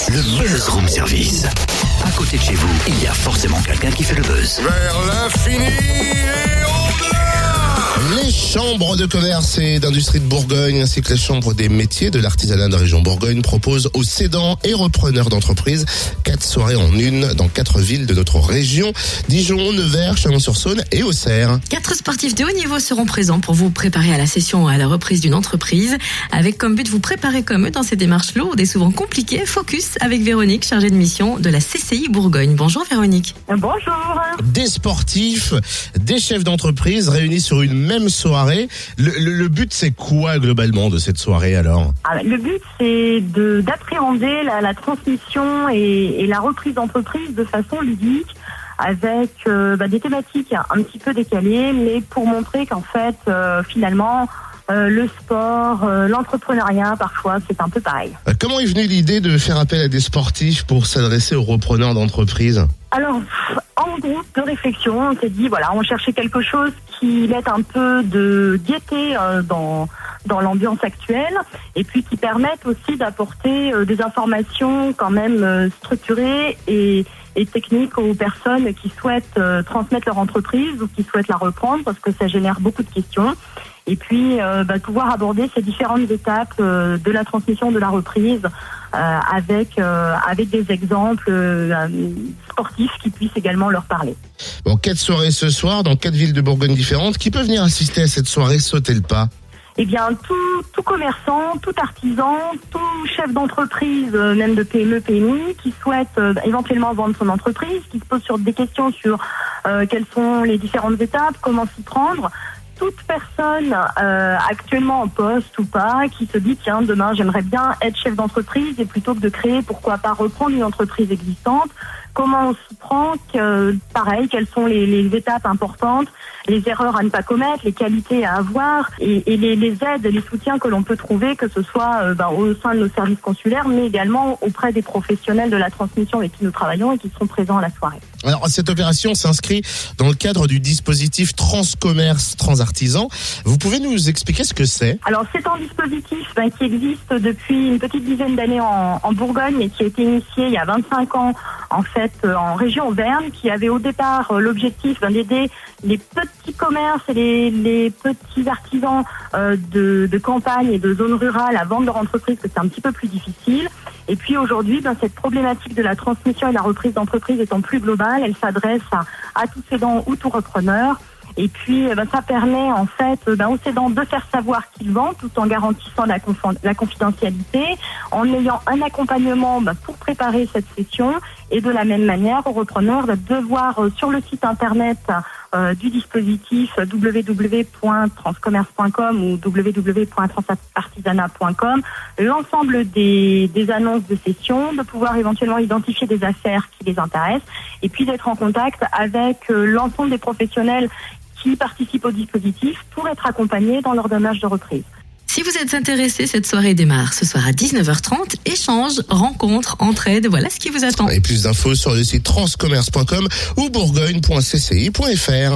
Le Buzz Room Service. À côté de chez vous, il y a forcément quelqu'un qui fait le buzz. Vers l'infini et au-delà. Les chambres de commerce et d'industrie de Bourgogne ainsi que les chambres des métiers de l'artisanat de la région Bourgogne proposent aux cédants et repreneurs d'entreprises 4 soirées en une dans 4 villes de notre région: Dijon, Nevers, Chalon-sur-Saône et Auxerre. 4 sportifs de haut niveau seront présents pour vous préparer à la session ou à la reprise d'une entreprise, avec comme but vous préparer comme eux dans ces démarches lourdes et souvent compliquées. Focus avec Véronique, chargée de mission de la CCI Bourgogne. Bonjour Véronique. Bonjour. Des sportifs, des chefs d'entreprise réunis sur une même soirée. Le but, c'est quoi globalement de cette soirée alors ? Le but, c'est d'appréhender la transmission et la reprise d'entreprise de façon ludique, avec des thématiques un petit peu décalées, mais pour montrer qu'en fait, finalement, le sport, l'entrepreneuriat, parfois, c'est un peu pareil. Comment est venue l'idée de faire appel à des sportifs pour s'adresser aux repreneurs d'entreprise ? Alors, en groupe de réflexion, on s'est dit, on cherchait quelque chose qui mette un peu de gaieté dans l'ambiance actuelle, et puis qui permette aussi d'apporter des informations quand même structurées et techniques aux personnes qui souhaitent transmettre leur entreprise ou qui souhaitent la reprendre, parce que ça génère beaucoup de questions. Et puis pouvoir aborder ces différentes étapes de la transmission, de la reprise, avec des exemples sportifs qui puissent également leur parler. Bon, 4 soirées ce soir dans 4 villes de Bourgogne différentes. Qui peut venir assister à cette soirée, sauter le pas ? Eh bien, tout commerçant, tout artisan, tout chef d'entreprise, même de PME, PMI, qui souhaite éventuellement vendre son entreprise, qui se pose sur des questions sur quelles sont les différentes étapes, comment s'y prendre. Toute personne actuellement en poste ou pas, qui se dit tiens, demain j'aimerais bien être chef d'entreprise, et plutôt que de créer, pourquoi pas reprendre une entreprise existante, comment on s'y prend, pareil, quelles sont les étapes importantes, les erreurs à ne pas commettre, les qualités à avoir, et les aides, les soutiens que l'on peut trouver, que ce soit au sein de nos services consulaires, mais également auprès des professionnels de la transmission avec qui nous travaillons et qui seront présents à la soirée. Alors, cette opération s'inscrit dans le cadre du dispositif Transcommerce Transartisan. Vous pouvez nous expliquer ce que c'est ? Alors, c'est un dispositif qui existe depuis une petite dizaine d'années en Bourgogne, et qui a été initié il y a 25 ans, en fait, en région Auvergne, qui avait au départ l'objectif d'aider les petits commerces et les petits artisans de campagne et de zones rurales à vendre leur entreprise, que c'est un petit peu plus difficile. Et puis aujourd'hui, cette problématique de la transmission et de la reprise d'entreprise étant plus globale, elle s'adresse à tout cédant ou tout repreneur. Et puis, ça permet en fait aux cédants de faire savoir qu'ils vendent, tout en garantissant la confidentialité, en ayant un accompagnement pour préparer cette session, et de la même manière aux repreneurs de voir sur le site internet du dispositif www.transcommerce.com ou www.transartisanat.com l'ensemble des annonces de session, de pouvoir éventuellement identifier des affaires qui les intéressent, et puis d'être en contact avec l'ensemble des professionnels qui participent au dispositif pour être accompagnés dans leur démarche de reprise. Si vous êtes intéressé, cette soirée démarre ce soir à 19h30. Échange, rencontre, entraide, voilà ce qui vous attend. Et plus d'infos sur le site transcommerce.com ou bourgogne.cci.fr.